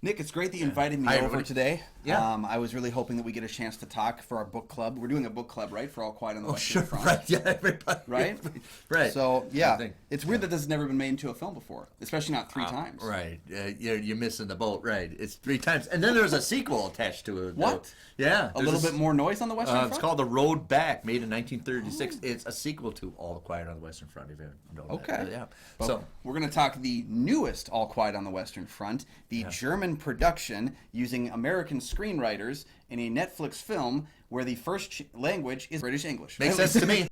Nick, it's great that you invited me Hi, over everybody. today. Yeah. I was really hoping that we get a chance to talk for our book club. We're doing a book club, right, for All Quiet on the Western Front. Right, yeah, everybody. Right? Right. So, yeah, Same thing. it's weird that this has never been made into a film before, especially not three times. Right. You're missing the boat, right. It's 3 times. And then there's a sequel attached to it. What? Yeah. A little bit more noise on the Western Front? It's called The Road Back, made in 1936. It's a sequel to All Quiet on the Western Front, if you know that. Okay. Yeah. Well, So, we're going to talk the newest All Quiet on the Western Front, the German production using American screenwriters in a Netflix film where the first language is British English. makes sense to me.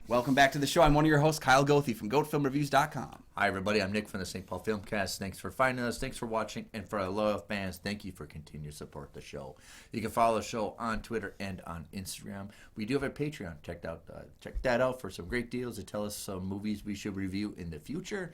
Welcome back to the show. I'm one of your hosts, Kyle Goethe from GoatFilmReviews.com. Hi, everybody. I'm Nick from the St. Paul Filmcast. Thanks for finding us. Thanks for watching. And for our loyal fans, thank you for continuing to support the show. You can follow the show on Twitter and on Instagram. We do have a Patreon. Check that out for some great deals to tell us some movies we should review in the future.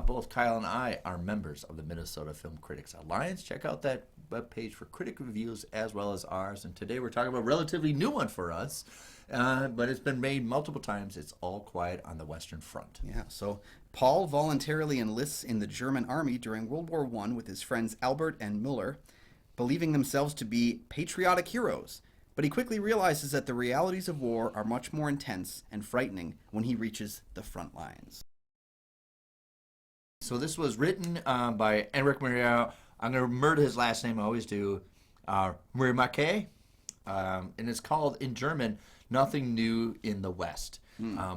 Both Kyle and I are members of the Minnesota Film Critics Alliance. Check out that webpage for critic reviews as well as ours. And today we're talking about a relatively new one for us. But it's been made multiple times. It's All Quiet on the Western Front. Yeah, so Paul voluntarily enlists in the German army during World War I with his friends Albert and Müller, believing themselves to be patriotic heroes. But he quickly realizes that the realities of war are much more intense and frightening when he reaches the front lines. So this was written by Enric Maria. I'm going to murder his last name. I always do. Remarque. And it's called, in German, Nothing New in the West.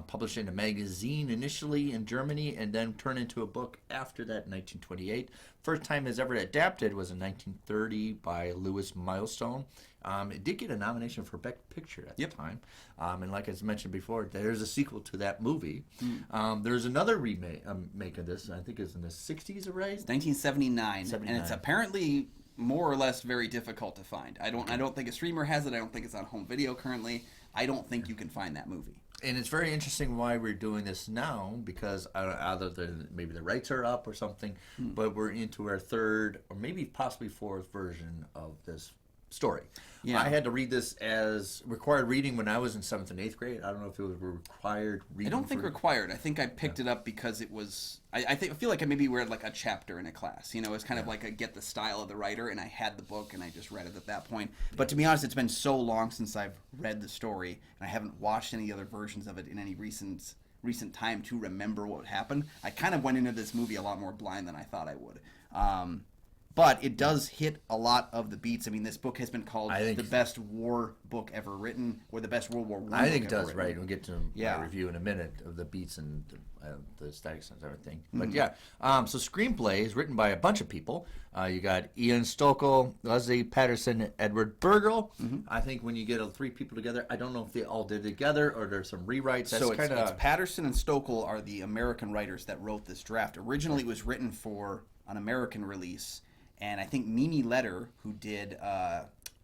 Published in a magazine initially in Germany and then turned into a book after that in 1928. First time it was ever adapted was in 1930 by Louis Milestone. It did get a nomination for Best Picture at the time. And like I mentioned before, there's a sequel to that movie. There's another remake of this. I think it's in the 60s, right? 1979, and it's apparently more or less very difficult to find. I don't think a streamer has it. I don't think it's on home video currently. I don't think you can find that movie. And it's very interesting why we're doing this now, because other than maybe the rights are up or something, but we're into our third or maybe possibly fourth version of this story. Yeah. I had to read this as required reading when I was in 7th and 8th grade. I don't know if it was required reading. I don't think required. I think I picked it up because it was. I feel like I maybe read like a chapter in a class. You know, it's kind of like I get the style of the writer, and I had the book, and I just read it at that point. But to be honest, it's been so long since I've read the story, and I haven't watched any other versions of it in any recent time to remember what happened. I kind of went into this movie a lot more blind than I thought I would. But it does hit a lot of the beats. I mean, this book has been called the best war book ever written, or the best World War I. I think it does, written. right? We'll get to my review in a minute of the beats and the statics and everything. But so screenplay is written by a bunch of people. You got Ian Stokell, Leslie Patterson, and Edward Bergel. I think when you get 3 people together, I don't know if they all did it together or there's some rewrites. That's so it's Patterson and Stokell are the American writers that wrote this draft. Originally, it was written for an American release. And I think Mimi Leder, who did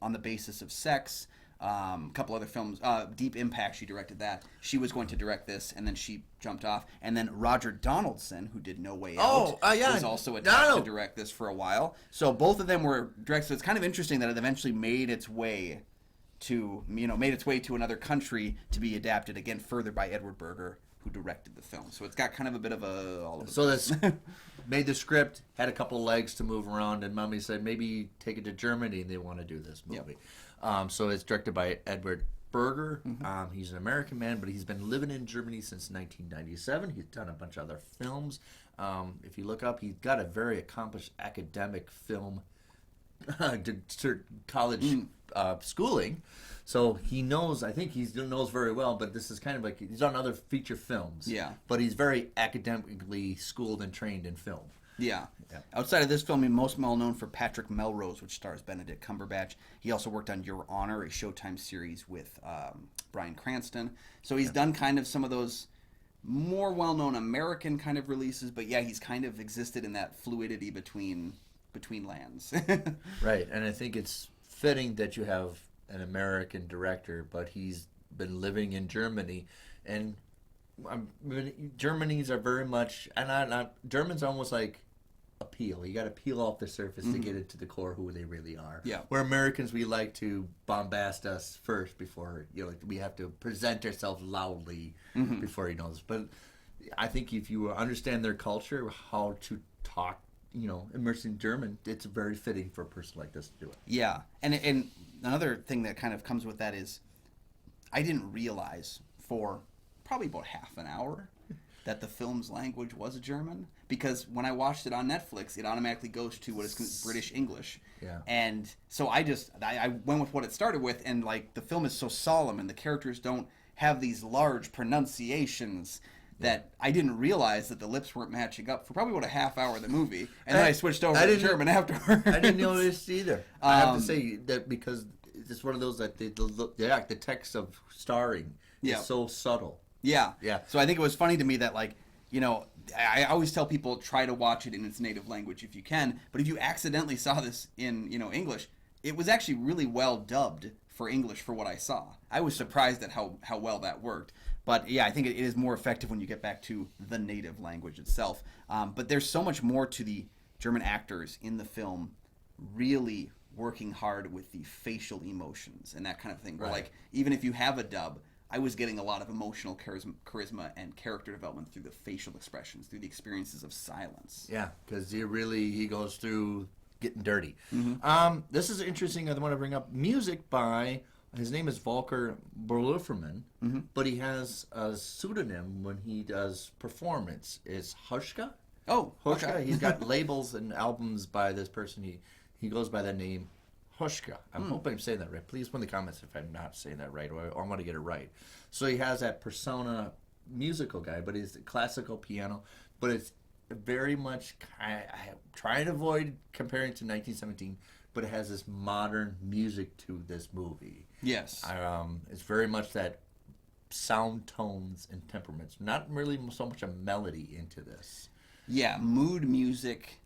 On the Basis of Sex, a couple other films, Deep Impact, she directed that. She was going to direct this, and then she jumped off. And then Roger Donaldson, who did No Way Out, was also attached to direct this for a while. So both of them were directed. So it's kind of interesting that it eventually made its way to another country to be adapted again further by Edward Berger, who directed the film. So it's got kind of a bit of a So this made the script, had a couple legs to move around, and Mommy said maybe take it to Germany, and they want to do this movie. So it's directed by Edward Berger. He's an American man, but he's been living in Germany since 1997. He's done a bunch of other films. If you look up, he's got a very accomplished academic film college schooling. So he knows, I think he knows very well, but this is kind of like, he's done other feature films. Yeah. But he's very academically schooled and trained in film. Yeah. Outside of this film, he's most well known for Patrick Melrose, which stars Benedict Cumberbatch. He also worked on Your Honor, a Showtime series with Bryan Cranston. So he's done kind of some of those more well-known American kind of releases, but he's kind of existed in that fluidity between lands. Right, and I think it's fitting that you have an American director, but he's been living in Germany, and Germany's are very much, and Germans almost like appeal. You got to peel off the surface to get into the core who they really are. Yeah. Where Americans, we like to bombast us first before, we have to present ourselves loudly before he knows. But I think if you understand their culture, how to talk, immersing German, it's very fitting for a person like this to do it. Yeah, and another thing that kind of comes with that is I didn't realize for probably about half an hour that the film's language was German, because when I watched it on Netflix, it automatically goes to what is British English. Yeah. And so I went with what it started with, and like the film is so solemn and the characters don't have these large pronunciations that I didn't realize that the lips weren't matching up for probably about a half hour of the movie, and then I switched over to German afterwards. I didn't notice either. I have to say that because it's one of those that the text of starring is so subtle. Yeah. Yeah. So I think it was funny to me that, like, I always tell people try to watch it in its native language if you can, but if you accidentally saw this in, English, it was actually really well dubbed for English for what I saw. I was surprised at how well that worked. But yeah, I think it is more effective when you get back to the native language itself. But there's so much more to the German actors in the film really working hard with the facial emotions and that kind of thing. Where, like, even if you have a dub, I was getting a lot of emotional charisma and character development through the facial expressions, through the experiences of silence. Yeah, because he goes through getting dirty. This is interesting. I want to bring up music by, his name is Volker Berluferman, but he has a pseudonym when he does performance. It's Hushka. Oh, Hushka. okay. He's got labels and albums by this person. He goes by that name, Hushka. I'm hoping I'm saying that right. Please put in the comments if I'm not saying that right, or I want to get it right. So he has that persona musical guy, but he's classical piano. But it's very much, I try and avoid comparing to 1917, but it has this modern music to this movie. Yes. It's very much that sound tones and temperaments, not really so much a melody into this. Yeah, mood music.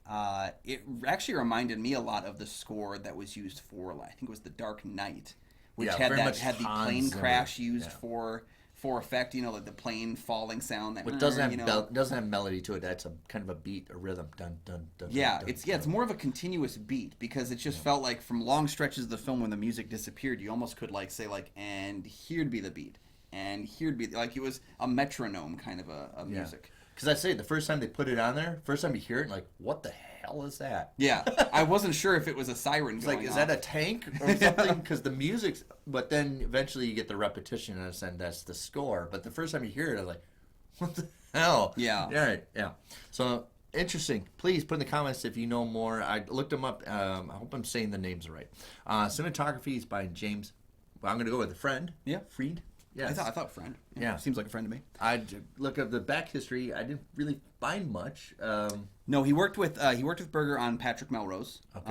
It actually reminded me a lot of the score that was used for, I think it was The Dark Knight, which had the plane crash used for effect. Like the plane falling sound. That But doesn't have melody to it. That's a kind of a beat, a rhythm. Dun dun dun. Yeah, dun, it's more of a continuous beat, because it just felt like from long stretches of the film when the music disappeared, you almost could say and here'd be the beat, and here'd be like it was a metronome kind of a music. Because I say the first time they put it on there, first time you hear it, like, what the hell is that? Yeah, I wasn't sure if it was a siren. It's like, is that a tank or something? Because the music's, but then eventually you get the repetition and that's the score. But the first time you hear it, I was like, what the hell? Yeah. All right. Yeah. So interesting. Please put in the comments if you know more. I looked them up. I hope I'm saying the names right. Cinematography is by James. Well, I'm going to go with a friend. Yeah. Fried. Yeah, I thought friend. Yeah. Seems like a friend to me. I look at the back history. I didn't really find much. No, he worked with Berger on Patrick Melrose. Okay.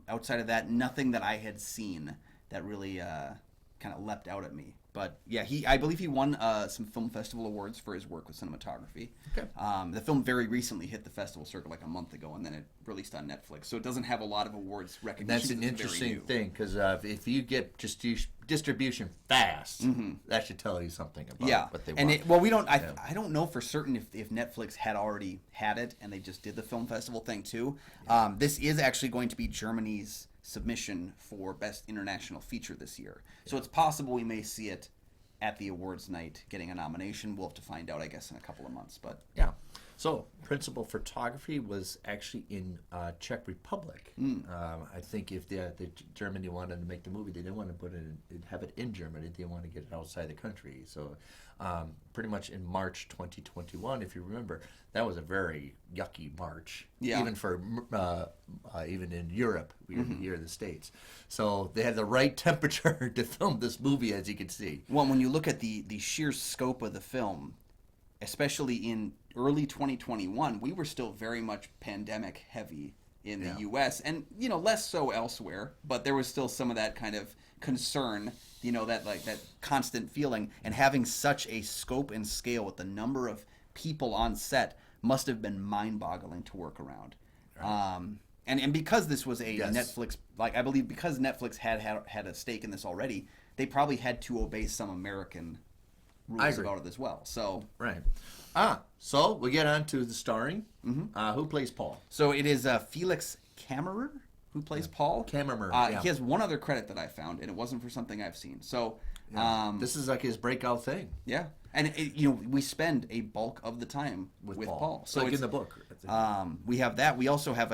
Outside of that, nothing that I had seen that really kind of leapt out at me. But yeah, I believe he won some film festival awards for his work with cinematography. Okay. The film very recently hit the festival circuit like a month ago, and then it released on Netflix. So it doesn't have a lot of awards recognition. That's an interesting thing, because if you get just distribution fast, that should tell you something about what they want. We don't. I don't know for certain if Netflix had already had it and they just did the film festival thing too. This is actually going to be Germany's submission for Best International Feature this year. So it's possible we may see it at the awards night getting a nomination. We'll have to find out, I guess, in a couple of months. But yeah. So principal photography was actually in Czech Republic. I think if the Germany wanted to make the movie, they didn't want to have it in Germany. They want to get it outside the country. So pretty much in March 2021, if you remember, that was a very yucky March. Yeah. Even for even in Europe, here in the States. So they had the right temperature to film this movie, as you can see. Well, when you look at the sheer scope of the film, especially in early 2021, we were still very much pandemic heavy in the U.S. and less so elsewhere, but there was still some of that kind of concern, that constant feeling, and having such a scope and scale with the number of people on set must have been mind-boggling to work around. Right. And because this was a Netflix, I believe because Netflix had a stake in this already, they probably had to obey some American rules about it as well. So Right. So we get on to the starring. Who plays Paul? So it is Felix Kammerer who plays Paul. Kammerer, He has one other credit that I found, and it wasn't for something I've seen. So this is like his breakout thing. yeah, and we spend a bulk of the time with Paul. So like in the book. We have that. We also have,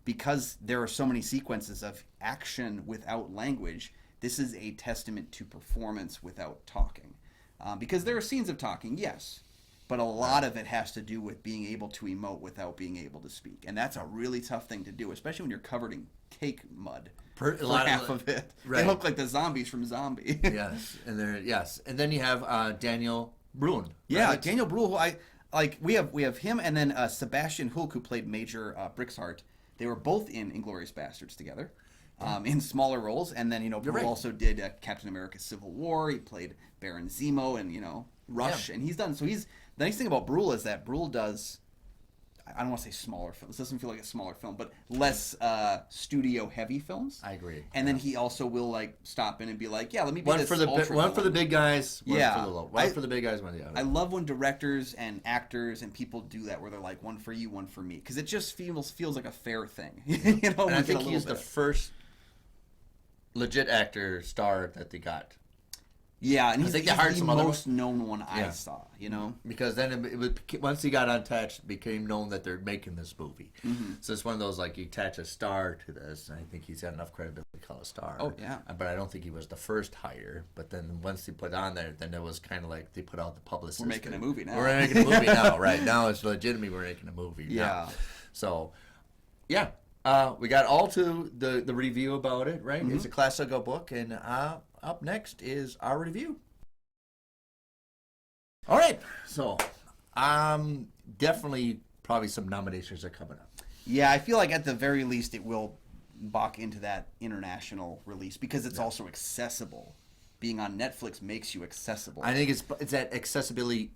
because there are so many sequences of action without language, this is a testament to performance without talking. Because there are scenes of talking, yes, but a lot of it has to do with being able to emote without being able to speak. And that's a really tough thing to do, especially when you're covered in cake mud for half of it. Right. They look like the zombies from Zombie. Yes, and then you have Daniel Bruhn. Yeah, right? Daniel Bruhl, who I like. We have him, and then Sebastian Hulk, who played Major Brixhart. They were both in Inglourious Bastards together, in smaller roles. And then Bruhl also did Captain America: Civil War. He played Baron Zemo, and Rush, and he's done. So the nice thing about Bruhl is that Bruhl does. I don't want to say smaller films. This doesn't feel like a smaller film, but less studio heavy films. I agree. And then he also will stop in and be like, "Yeah, let me be one this for the big guys, one for the low. One for the big guys, one for the other." I love when directors and actors and people do that, where they're like, "One for you, one for me," because it just feels like a fair thing. And I think he's the first legit actor star that they got. Yeah, and he's the some most known one I saw, Because then once he got attached, it became known that they're making this movie. So it's one of those, you attach a star to this, and I think he's got enough credibility to call a star. Oh, yeah. But I don't think he was the first hire. But then once they put on there, then it was kind of like they put out the publicist. We're making a movie now. We're making a movie now, right? Now it's legitimately we're making a movie now. Yeah. So, yeah. We got all to the review about it, right? It's a classical book, and up next is our review. All right, so definitely probably some nominations are coming up. Yeah, I feel like at the very least it will balk into that international release because it's also accessible. Being on Netflix makes you accessible. I think it's that accessibility,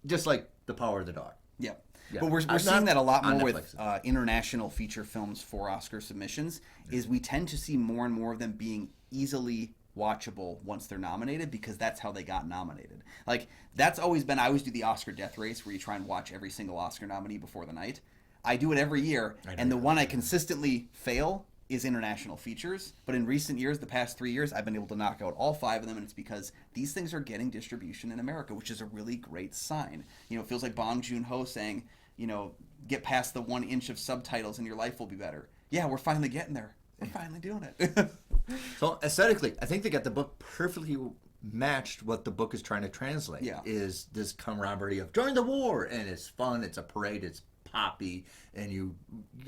just like The Power of the Dog. Yeah. But we're seeing that a lot more with Netflix. International feature films for Oscar submissions, is we tend to see more and more of them being easily watchable once they're nominated because that's how they got nominated. That's always been, I always do the Oscar death race where you try and watch every single Oscar nominee before the night. I do it every year, and the one I consistently fail is international features. But in recent years, the past 3 years, I've been able to knock out all 5 of them, and it's because these things are getting distribution in America, which is a really great sign. It feels like Bong Joon-ho saying, get past the 1 inch of subtitles and your life will be better. Yeah, we're finally getting there. We're finally doing it. So aesthetically, I think they got the book perfectly matched what the book is trying to translate. Yeah. Is this camaraderie of join the war, and it's fun, it's a parade, it's poppy, and you're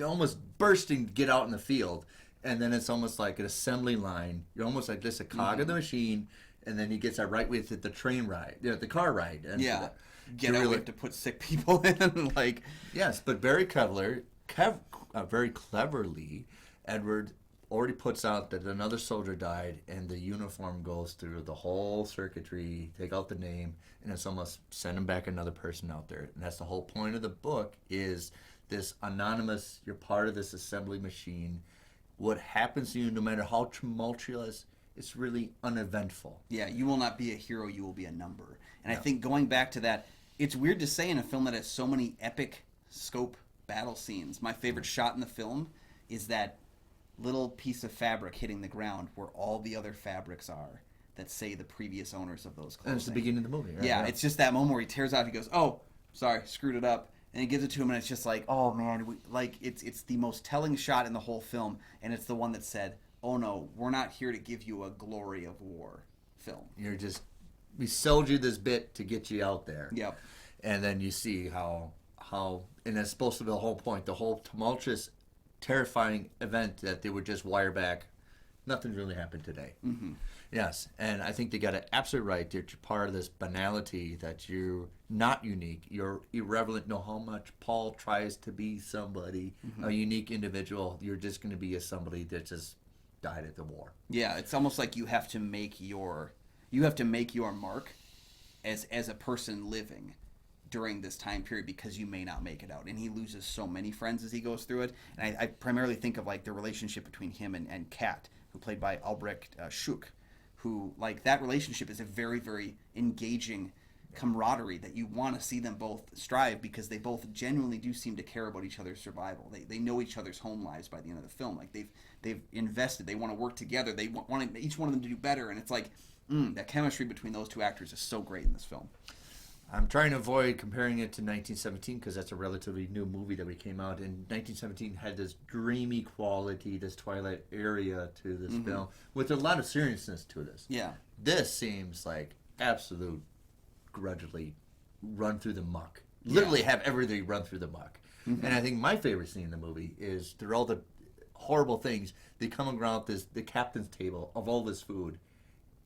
almost bursting to get out in the field, and then it's almost like an assembly line. You're almost like this a cog of the machine, and then he gets that right with the train ride, the car ride. And yeah. Get out, we have to put sick people in, Yes, but very cleverly, Edward already puts out that another soldier died, and the uniform goes through the whole circuitry, take out the name, and it's almost send him back another person out there. And that's the whole point of the book, is this anonymous, you're part of this assembly machine. What happens to you, no matter how tumultuous, it's really uneventful. Yeah, you will not be a hero, you will be a number. And I think going back to that, it's weird to say in a film that has so many epic scope battle scenes. My favorite shot in the film is that little piece of fabric hitting the ground where all the other fabrics are that say the previous owners of those clothes. And it's the beginning of the movie, right? Yeah, it's just that moment where he tears off, he goes, "Oh, sorry, screwed it up." And he gives it to him, and it's just like, oh man, it's the most telling shot in the whole film, and it's the one that said, "Oh no, we're not here to give you a glory of war film. We sold you this bit to get you out there." Yep. And then you see how and it's supposed to be the whole point, the whole tumultuous, terrifying event that they would just wire back. Nothing really happened today. Mm-hmm. Yes, and I think they got it absolutely right. You're part of this banality, that you're not unique. You're irrelevant. No, how much Paul tries to be somebody, a unique individual, you're just going to be somebody that just died at the war. Yeah, it's almost like you have to make your mark as a person living during this time period, because you may not make it out. And he loses so many friends as he goes through it. And I primarily think of the relationship between him and Kat, who played by Albrecht Schuck, who, like, that relationship is a very, very engaging camaraderie that you want to see them both strive, because they both genuinely do seem to care about each other's survival. They know each other's home lives by the end of the film. Like, they've invested. They want to work together. They want each one of them to do better. And it's like, that chemistry between those two actors is so great in this film. I'm trying to avoid comparing it to 1917 because that's a relatively new movie that we came out. And 1917 had this dreamy quality, this Twilight area to this film, with a lot of seriousness to this. Yeah. This seems like absolute grudgingly run through the muck. Literally have everything run through the muck. And I think my favorite scene in the movie is through all the horrible things, they come around the captain's table of all this food.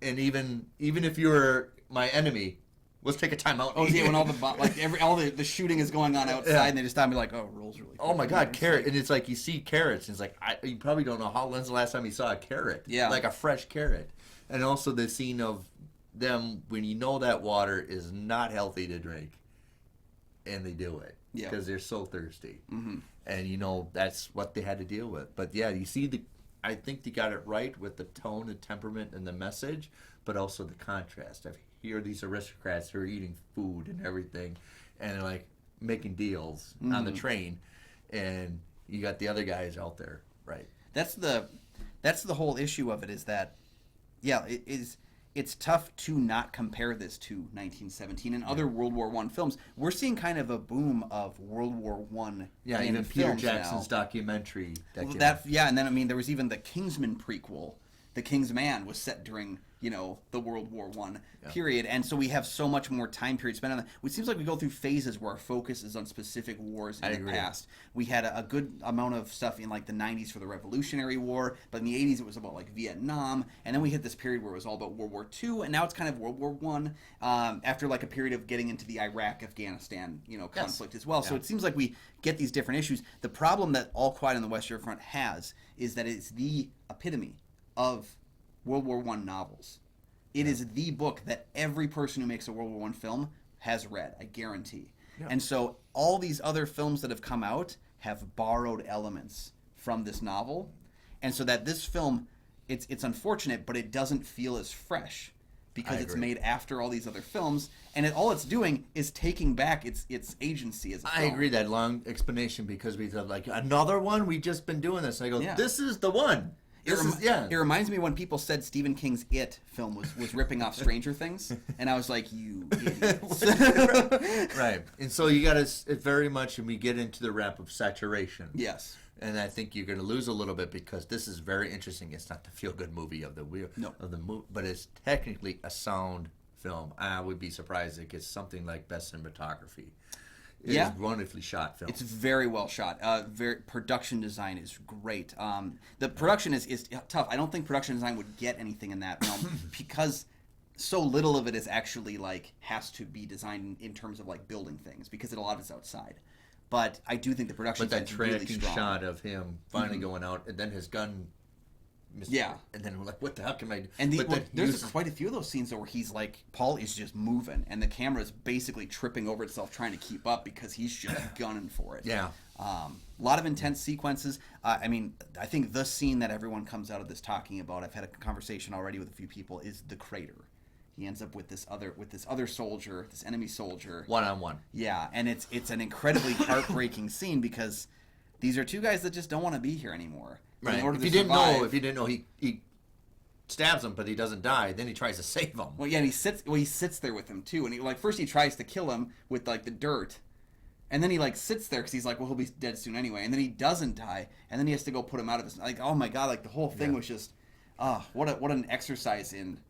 And even if you're my enemy, let's take a time out. Oh yeah, when all the shooting is going on outside, and they just stop me like, oh, rolls really quick. Oh my God, carrot! And it's like you see carrots, and it's like you probably don't know when's the last time you saw a carrot. Yeah, like a fresh carrot. And also the scene of them when you know that water is not healthy to drink, and they do it because they're so thirsty, and you know that's what they had to deal with. But yeah, you see I think they got it right with the tone, the temperament, and the message, but also the contrast of here these aristocrats who are eating food and everything, and they're like making deals on the train, and you got the other guys out there, right? That's the whole issue of it, is that, yeah, it's tough to not compare this to 1917 and other World War I films. We're seeing kind of a boom of World War I. Yeah, even Peter Jackson's documentary. And then I mean there was even the Kingsman prequel. The King's Man was set during, the World War I period. And so we have so much more time period spent on that. It seems like we go through phases where our focus is on specific wars in the past. We had a good amount of stuff in like the 90s for the Revolutionary War, but in the 80s it was about like Vietnam. And then we hit this period where it was all about World War II, and now it's kind of World War I, after like a period of getting into the Iraq-Afghanistan, conflict as well. Yeah. So it seems like we get these different issues. The problem that All Quiet on the Western Front has is that it's the epitome of World War I novels. It is the book that every person who makes a World War I film has read, I guarantee. Yeah. And so all these other films that have come out have borrowed elements from this novel. And so that this film, it's unfortunate, but it doesn't feel as fresh because it's made after all these other films, and all it's doing is taking back its agency as a film. I agree, that long explanation, because we thought, like, another one? We've just been doing this. And I go, this is the one. It reminds me when people said Stephen King's It film was ripping off Stranger Things, and I was like, you idiots. Right. And so you got to very much, and we get into the wrap of saturation. Yes. And I think you're going to lose a little bit because this is very interesting. It's not the feel-good movie of the movie, but it's technically a sound film. I would be surprised if it gets something like Best Cinematography. It's a wonderfully shot film. It's very well shot. Production design is great. The production is tough. I don't think production design would get anything in that realm because so little of it is actually like has to be designed in terms of like building things, because a lot of it's outside. But I do think the production design is really strong. But that tracking shot of him finally going out, and then his gun. And then we're like, what the hell can I do? And there's quite a few of those scenes though where he's like, Paul is just moving, and the camera is basically tripping over itself trying to keep up because he's just gunning for it. Yeah. A lot of intense sequences. I mean, I think the scene that everyone comes out of this talking about, I've had a conversation already with a few people, is the crater. He ends up with this other soldier, this enemy soldier. One-on-one. Yeah, and it's an incredibly heartbreaking scene because these are two guys that just don't want to be here anymore. Right. If you didn't know, he stabs him, but he doesn't die. Then he tries to save him. Well, yeah, and he sits there with him too, and first he tries to kill him with like the dirt, and then he like sits there because he's like, well, he'll be dead soon anyway, and then he doesn't die, and then he has to go put him out of his oh my god, like the whole thing was just what an exercise in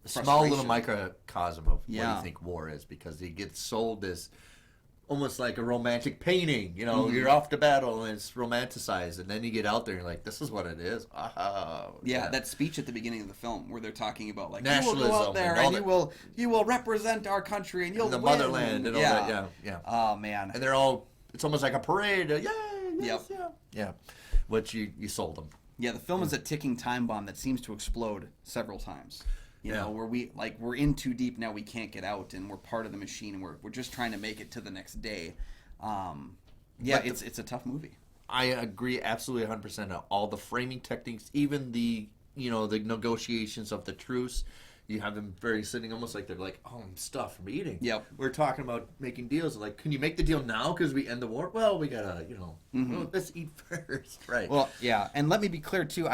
a small little microcosm of what you think war is, because he gets sold this. Almost like a romantic painting, you're off to battle and it's romanticized, and then you get out there and you're like, this is what it is. That speech at the beginning of the film where they're talking about like nationalism, you will go out there and you will represent our country and you'll the win. Motherland and all that. Yeah. Oh man. And they're all, it's almost like a parade. Yeah. Which you sold them. Yeah, the film is a ticking time bomb that seems to explode several times. Where we're in too deep now, we can't get out, and we're part of the machine, and we're just trying to make it to the next day. It's a tough movie. I agree absolutely 100%. All the framing techniques, even the the negotiations of the truce. You have them sitting almost like they're like, oh, I'm stuffed from eating. Yep. We're talking about making deals. Like, can you make the deal now because we end the war? Well, we gotta, well, let's eat first, right? Well, yeah, and let me be clear too.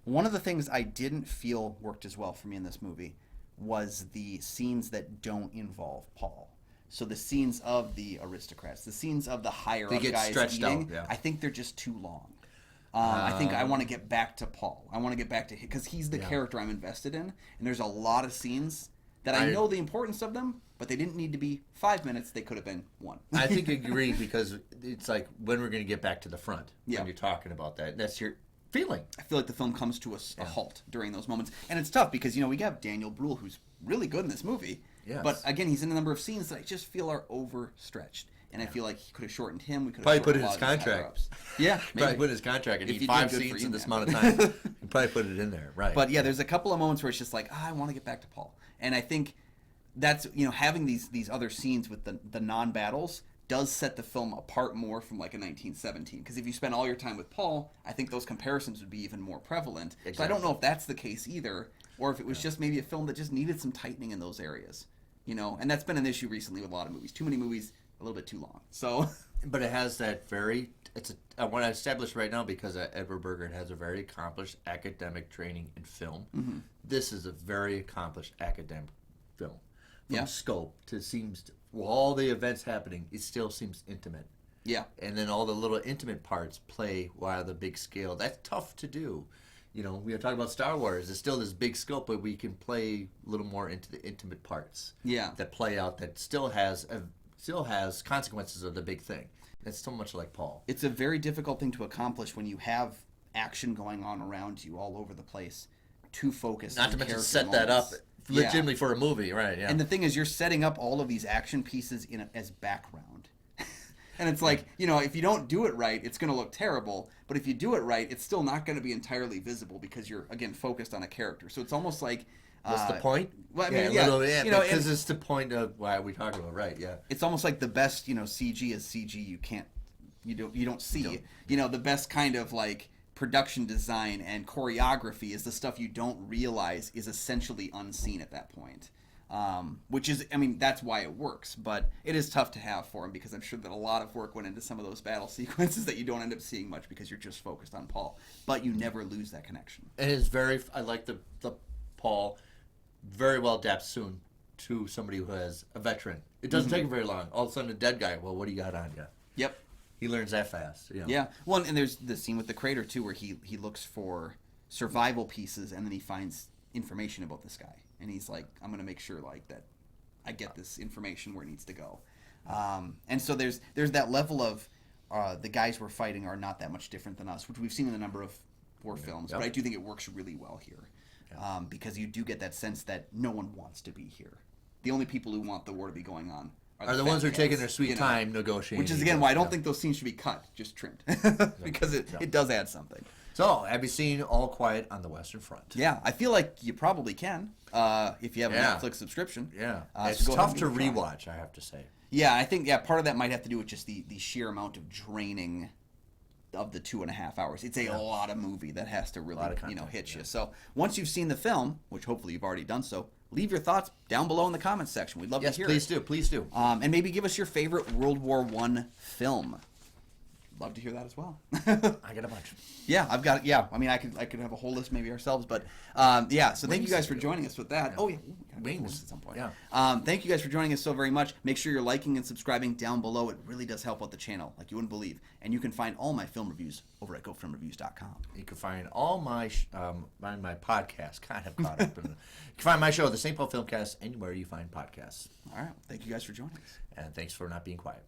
One of the things I didn't feel worked as well for me in this movie was the scenes that don't involve Paul. So the scenes of the aristocrats, the scenes of the higher up guys stretched eating, out, yeah. I think they're just too long. I think I want to get back to Paul. I want to get back to him because he's the character I'm invested in, and there's a lot of scenes that I know the importance of them, but they didn't need to be 5 minutes. They could have been 1. I think I agree because it's like when we're going to get back to the front when you're talking about that. That's your feeling. I feel like the film comes to a halt during those moments, and it's tough because we have Daniel Bruhl, who's really good in this movie. Yes. But again, he's in a number of scenes that I just feel are overstretched. And I feel like he could have shortened him. We could probably have put it in a his lot of contract. Yeah, maybe. Probably put in his contract and If need you 5 did, good for scenes you, in this man. amount of time. You probably put it in there, right? But yeah, there's a couple of moments where it's just like, I want to get back to Paul. And I think that's having these other scenes with the non-battles does set the film apart more from like a 1917. Because if you spend all your time with Paul, I think those comparisons would be even more prevalent. Exactly. So I don't know if that's the case either, or if it was just maybe a film that just needed some tightening in those areas. And that's been an issue recently with a lot of movies. Too many movies, a little bit too long. So, but it has that I want to establish right now because Edward Berger has a very accomplished academic training in film. Mm-hmm. This is a very accomplished academic film. From scope to all the events happening, it still seems intimate. Yeah. And then all the little intimate parts play while the big scale. That's tough to do. We are talking about Star Wars. It's still this big scope, but we can play a little more into the intimate parts. Yeah. That play out that still has consequences of the big thing. That's so much like Paul. It's a very difficult thing to accomplish when you have action going on around you all over the place. Too focused. Not to mention set that up legitimately for a movie, right? Yeah. And the thing is, you're setting up all of these action pieces as background. And it's like, if you don't do it right, it's going to look terrible. But if you do it right, it's still not going to be entirely visible because you're, again, focused on a character. So it's almost like... What's the point? Well, I mean, because it's the point of why we talk about, right? Yeah. It's almost like the best, CG is CG you don't see. The best kind of like production design and choreography is the stuff you don't realize is essentially unseen at that point. Which is, that's why it works, but it is tough to have for him because I'm sure that a lot of work went into some of those battle sequences that you don't end up seeing much because you're just focused on Paul, but you never lose that connection. And I like the Paul very well adapts soon to somebody who has a veteran. It doesn't take him very long. All of a sudden, a dead guy, well, what do you got on you? Yep. He learns that fast. Yeah. Well, and there's the scene with the crater, too, where he looks for survival pieces and then he finds information about this guy. And he's like, I'm going to make sure like that I get this information where it needs to go. And so there's that level of the guys we're fighting are not that much different than us, which we've seen in a number of war films. But I do think it works really well here because you do get that sense that no one wants to be here. The only people who want the war to be going on are the ones who are fat taking cats, their sweet time negotiating. Which is, again, why I don't think those scenes should be cut, just trimmed. Because it does add something. So, have you seen All Quiet on the Western Front? Yeah, I feel like you probably can if you have a Netflix subscription. Yeah. So it's tough to rewatch, I have to say. Yeah, I think part of that might have to do with just the sheer amount of draining of the 2.5 hours. It's a lot of movie that has to really hit you. So once you've seen the film, which hopefully you've already done so, leave your thoughts down below in the comments section. We'd love to hear it. Please do. And maybe give us your favorite World War I film. Love to hear that as well. I got a bunch. Yeah, I've got. Yeah, I could have a whole list maybe ourselves, but So thank you guys for joining us with that. Yeah. Oh yeah, wings at some point. Yeah. Thank you guys for joining us so very much. Make sure you're liking and subscribing down below. It really does help out the channel, like you wouldn't believe. And you can find all my film reviews over at GoFilmReviews.com. You can find all my my podcasts. Kind of caught up. You can find my show, the St. Paul Filmcast, anywhere you find podcasts. All right. Thank you guys for joining us. And thanks for not being quiet.